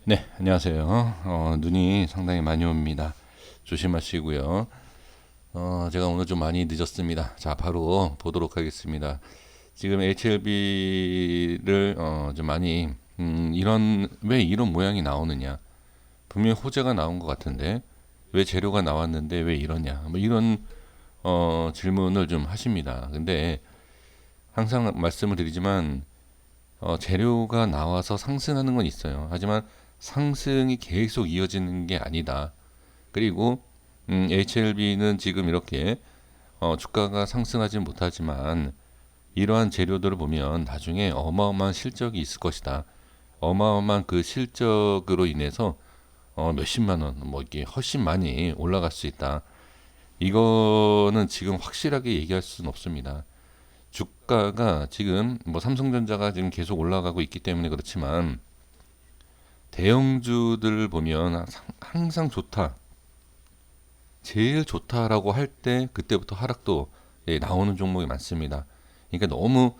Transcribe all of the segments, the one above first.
네, 안녕하세요. 눈이 상당히 많이 옵니다. 조심하시고요. 제가 오늘 좀 많이 늦었습니다. 자, 바로 보도록 하겠습니다. 지금 HLB를 좀 많이 왜 이런 모양이 나오느냐? 분명히 호재가 나온 것 같은데 왜 재료가 나왔는데 왜 이러냐? 뭐 이런 질문을 좀 하십니다. 근데 항상 말씀을 드리지만 재료가 나와서 상승하는 건 있어요. 하지만 상승이 계속 이어지는 게 아니다. 그리고 HLB는 지금 이렇게 주가가 상승하지 못하지만 이러한 재료들을 보면 나중에 어마어마한 실적이 있을 것이다. 어마어마한 그 실적으로 인해서 몇십만 원, 뭐 이게 훨씬 많이 올라갈 수 있다. 이거는 지금 확실하게 얘기할 수는 없습니다. 주가가 지금 뭐 삼성전자가 지금 계속 올라가고 있기 때문에 그렇지만 대형주들을 보면 항상 좋다. 제일 좋다라고 할 때 그때부터 하락도 나오는 종목이 많습니다. 그러니까 너무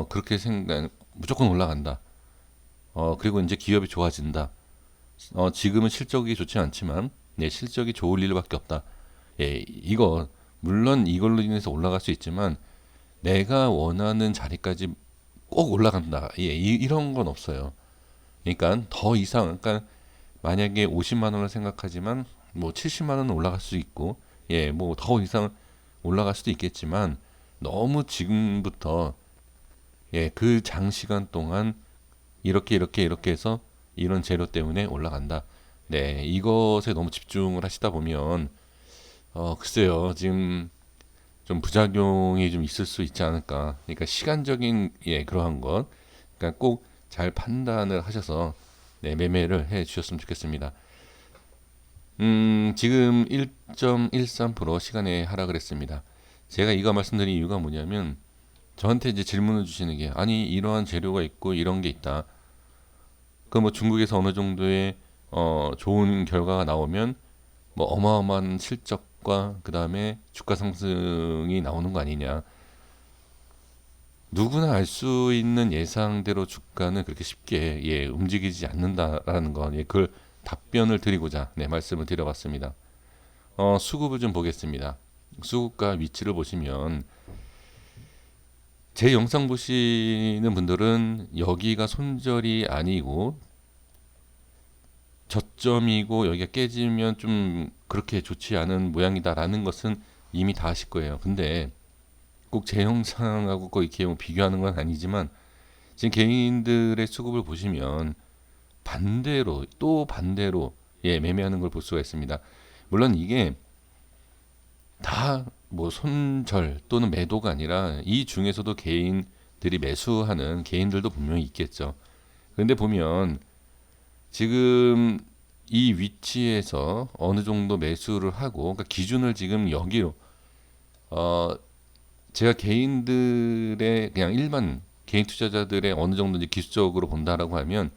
그렇게 생각 무조건 올라간다. 그리고 이제 기업이 좋아진다. 지금은 실적이 좋지 않지만 실적이 좋을 일밖에 없다. 이거 물론 이걸로 인해서 올라갈 수 있지만 내가 원하는 자리까지 꼭 올라간다. 이런 건 없어요. 그러니까 더 이상, 그러니까 만약에 50만 원을 생각하지만 뭐 70만 원은 올라갈 수 있고, 뭐 더 이상 올라갈 수도 있겠지만 너무 지금부터 그 장시간 동안 이렇게 해서 이런 재료 때문에 올라간다. 네, 이것에 너무 집중을 하시다 보면 글쎄요, 지금 좀 부작용이 좀 있을 수 있지 않을까. 그러니까 시간적인 그러한 것, 그러니까 꼭 잘 판단을 하셔서 매매를 해 주셨으면 좋겠습니다. 지금 1.13% 시간에 하락을 했습니다. 제가 이거 말씀드린 이유가 뭐냐면 저한테 이제 질문을 주시는 게 아니 이러한 재료가 있고 이런 게 있다. 그 뭐 중국에서 어느 정도의 좋은 결과가 나오면 뭐 어마어마한 실적과 그 다음에 주가 상승이 나오는 거 아니냐. 누구나 알 수 있는 예상대로 주가는 그렇게 쉽게 움직이지 않는다라는 거, 그걸 답변을 드리고자 말씀을 드려봤습니다. 수급을 좀 보겠습니다. 수급과 위치를 보시면 제 영상 보시는 분들은 여기가 손절이 아니고 저점이고 여기가 깨지면 좀 그렇게 좋지 않은 모양이다라는 것은 이미 다 아실 거예요. 근데 꼭 제 영상하고 꼭 이렇게 뭐 비교하는 건 아니지만 지금 개인들의 수급을 보시면 반대로 또 반대로 매매하는 걸 볼 수가 있습니다. 물론 이게 다 뭐 손절 또는 매도가 아니라 이 중에서도 개인들이 매수하는 개인들도 분명히 있겠죠. 근데 보면 지금 이 위치에서 어느 정도 매수를 하고 그러니까 기준을 지금 여기로 어 제가 개인들의 그냥 일반 개인 투자자들의 어느 정도 이제 기술적으로 본다라고 하면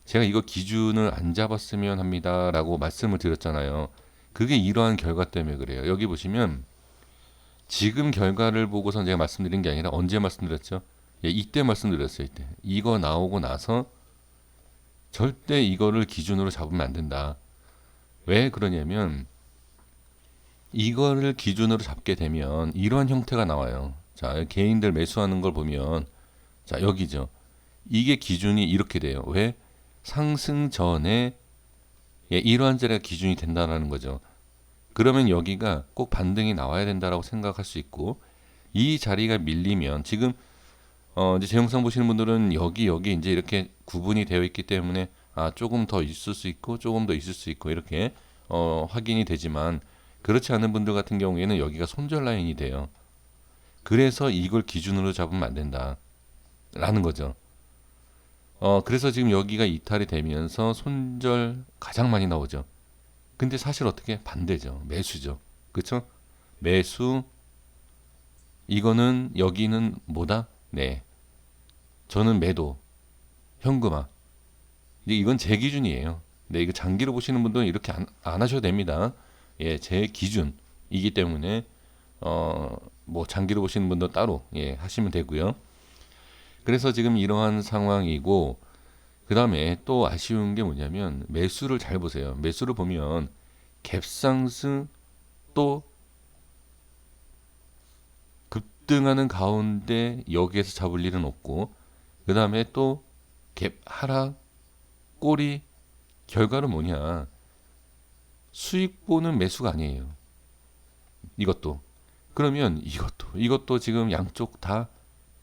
제가 이거 기준을 안 잡았으면 합니다라고 말씀을 드렸잖아요. 그게 이러한 결과 때문에 그래요. 여기 보시면 지금 결과를 보고서 제가 말씀드린 게 아니라 언제 말씀드렸죠? 이때 말씀드렸어요. 이때 이거 나오고 나서 절대 이거를 기준으로 잡으면 안 된다. 왜 그러냐면 이거를 기준으로 잡게 되면 이러한 형태가 나와요. 자, 개인들 매수하는 걸 보면 자, 여기죠. 이게 기준이 이렇게 돼요. 왜? 상승 전에 이러한 자리가 기준이 된다는 거죠. 그러면 여기가 꼭 반등이 나와야 된다라고 생각할 수 있고 이 자리가 밀리면 지금 이제 제 영상 보시는 분들은 여기 이제 이렇게 구분이 되어 있기 때문에 조금 더 있을 수 있고 조금 더 있을 수 있고 이렇게 확인이 되지만 그렇지 않은 분들 같은 경우에는 여기가 손절 라인이 돼요. 그래서 이걸 기준으로 잡으면 안 된다라는 거죠. 그래서 지금 여기가 이탈이 되면서 손절 가장 많이 나오죠. 근데 사실 어떻게 반대죠. 매수죠. 그렇죠? 매수 이거는 여기는 뭐다? 네. 저는 매도, 현금화. 이건 제 기준이에요. 네, 이거 장기로 보시는 분들은 이렇게 안 하셔도 됩니다. 제 기준이기 때문에 뭐 장기로 보시는 분도 따로 하시면 되고요. 그래서 지금 이러한 상황이고 그 다음에 또 아쉬운 게 뭐냐면 매수를 잘 보세요. 매수를 보면 갭상승 또 급등하는 가운데 여기에서 잡을 일은 없고, 그 다음에 또 갭 하락 꼬리, 결과는 뭐냐? 수익 보는 매수가 아니에요. 이것도. 그러면 이것도 지금 양쪽 다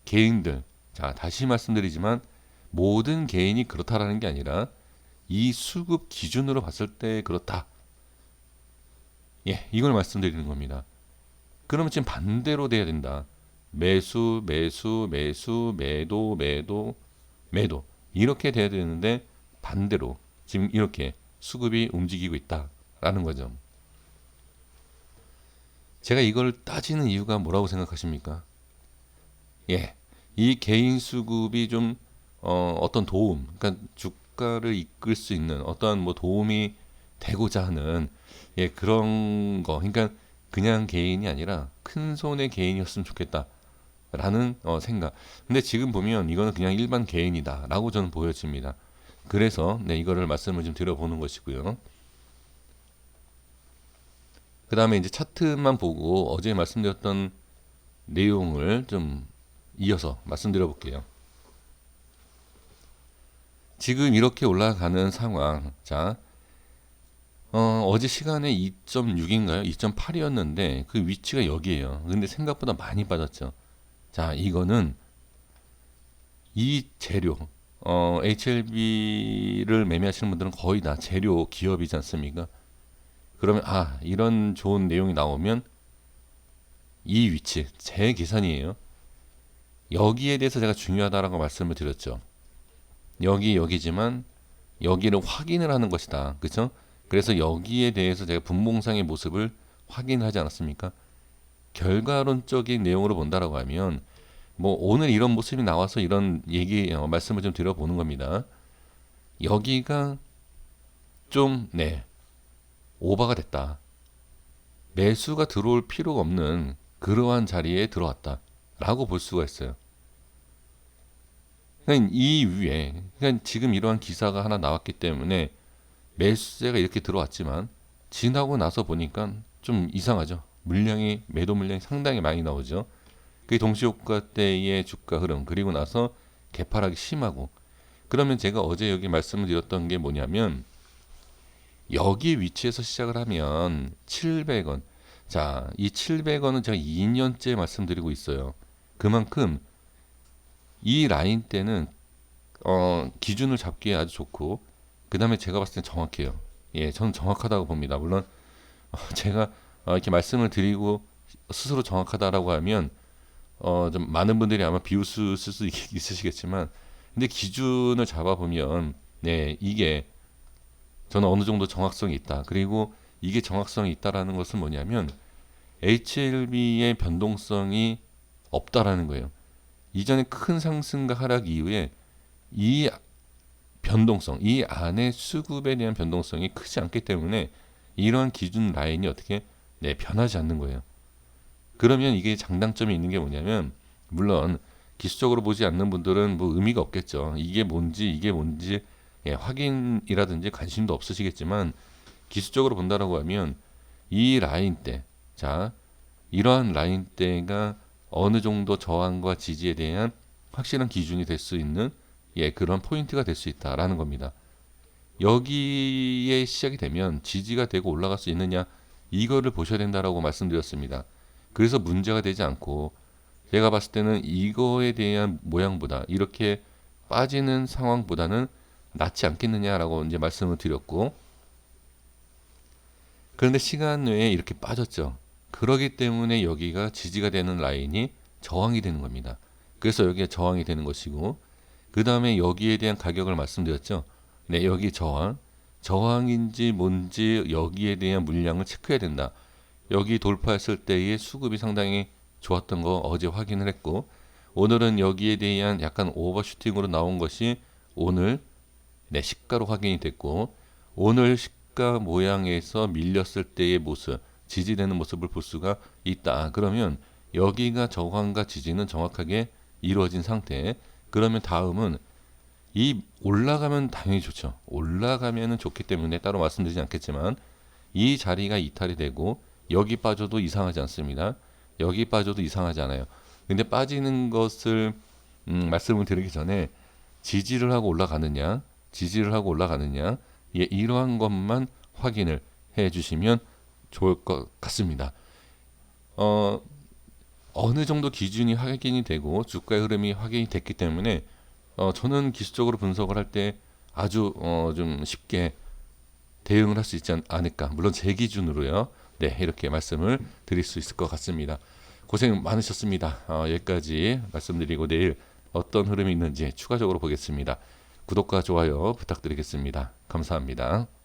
개인들. 자, 다시 말씀드리지만 모든 개인이 그렇다라는 게 아니라 이 수급 기준으로 봤을 때 그렇다. 예, 이걸 말씀드리는 겁니다. 그러면 지금 반대로 돼야 된다. 매수, 매수, 매수, 매도, 매도, 매도. 이렇게 돼야 되는데 반대로 지금 이렇게 수급이 움직이고 있다라는 거죠. 제가 이걸 따지는 이유가 뭐라고 생각하십니까? 예, 이 개인 수급이 좀 어떤 도움, 그러니까 주가를 이끌 수 있는 어떠한 뭐 도움이 되고자 하는 예 그런 거, 그러니까 그냥 개인이 아니라 큰 손의 개인이었으면 좋겠다라는 생각. 근데 지금 보면 이거는 그냥 일반 개인이다라고 저는 보여집니다. 그래서 네 이거를 말씀을 좀 드려보는 것이고요. 그 다음에 이제 차트만 보고 어제 말씀드렸던 내용을 좀 이어서 말씀드려 볼게요. 지금 이렇게 올라가는 상황. 자, 어제 시간에 2.6인가요? 2.8이었는데 그 위치가 여기에요. 근데 생각보다 많이 빠졌죠. 자, 이거는 이 재료, HLB를 매매하시는 분들은 거의 다 재료 기업이지 않습니까? 그러면 이런 좋은 내용이 나오면 이 위치, 제 계산이에요. 여기에 대해서 제가 중요하다라고 말씀을 드렸죠. 여기지만 여기를 확인을 하는 것이다. 그렇죠? 그래서 여기에 대해서 제가 분봉상의 모습을 확인하지 않았습니까? 결과론적인 내용으로 본다라고 하면 뭐 오늘 이런 모습이 나와서 이런 얘기 말씀을 좀 드려보는 겁니다. 여기가 좀 오버가 됐다. 매수가 들어올 필요가 없는 그러한 자리에 들어왔다라고 볼 수가 있어요. 그러니까 이 위에, 그러니까 지금 이러한 기사가 하나 나왔기 때문에 매수세가 이렇게 들어왔지만 지나고 나서 보니까 좀 이상하죠. 매도 물량이 상당히 많이 나오죠. 그 동시효과 때의 주가 흐름, 그리고 나서 개파락이 심하고. 그러면 제가 어제 여기 말씀을 드렸던 게 뭐냐면 여기 위치에서 시작을 하면 700원. 자, 이 700원은 제가 2년째 말씀드리고 있어요. 그만큼 이 라인 때는 기준을 잡기에 아주 좋고, 그 다음에 제가 봤을 땐 정확해요. 예, 저는 정확하다고 봅니다. 물론 제가 이렇게 말씀을 드리고 스스로 정확하다라고 하면 좀 많은 분들이 아마 비웃을 수 있으시겠지만, 근데 기준을 잡아보면 이게 저는 어느 정도 정확성이 있다. 그리고 이게 정확성이 있다라는 것은 뭐냐면 HLB의 변동성이 없다라는 거예요. 이전에 큰 상승과 하락 이후에 이 변동성, 이 안에 수급에 대한 변동성이 크지 않기 때문에 이러한 기준 라인이 어떻게 변하지 않는 거예요. 그러면 이게 장단점이 있는 게 뭐냐면, 물론 기술적으로 보지 않는 분들은 뭐 의미가 없겠죠. 이게 뭔지 확인이라든지 관심도 없으시겠지만, 기술적으로 본다라고 하면 이 라인대, 자 이러한 라인대가 어느 정도 저항과 지지에 대한 확실한 기준이 될 수 있는 그런 포인트가 될 수 있다라는 겁니다. 여기에 시작이 되면 지지가 되고 올라갈 수 있느냐, 이거를 보셔야 된다라고 말씀드렸습니다. 그래서 문제가 되지 않고, 제가 봤을 때는 이거에 대한 모양보다 이렇게 빠지는 상황보다는 낫지 않겠느냐라고 이제 말씀을 드렸고, 그런데 시간 외에 이렇게 빠졌죠. 그러기 때문에 여기가 지지가 되는 라인이 저항이 되는 겁니다. 그래서 여기가 저항이 되는 것이고, 그 다음에 여기에 대한 가격을 말씀드렸죠. 여기 저항인지 뭔지 여기에 대한 물량을 체크해야 된다. 여기 돌파했을 때의 수급이 상당히 좋았던 거 어제 확인을 했고, 오늘은 여기에 대한 약간 오버슈팅으로 나온 것이 오늘 시가로 확인이 됐고, 오늘 시가 모양에서 밀렸을 때의 모습, 지지되는 모습을 볼 수가 있다. 그러면 여기가 저항과 지지는 정확하게 이루어진 상태. 그러면 다음은 이 올라가면 당연히 좋죠. 올라가면은 좋기 때문에 따로 말씀드리지 않겠지만 이 자리가 이탈이 되고 여기 빠져도 이상하지 않습니다. 여기 빠져도 이상하지 않아요. 근데 빠지는 것을 말씀을 드리기 전에 지지를 하고 올라가느냐, 지지를 하고 올라가느냐, 예, 이러한 것만 확인을 해 주시면 좋을 것 같습니다. 어느 정도 기준이 확인이 되고 주가의 흐름이 확인이 됐기 때문에 저는 기술적으로 분석을 할 때 아주 좀 쉽게 대응을 할 수 있지 않을까. 물론 제 기준으로요. 네, 이렇게 말씀을 드릴 수 있을 것 같습니다. 고생 많으셨습니다. 여기까지 말씀드리고 내일 어떤 흐름이 있는지 추가적으로 보겠습니다. 구독과 좋아요 부탁드리겠습니다. 감사합니다.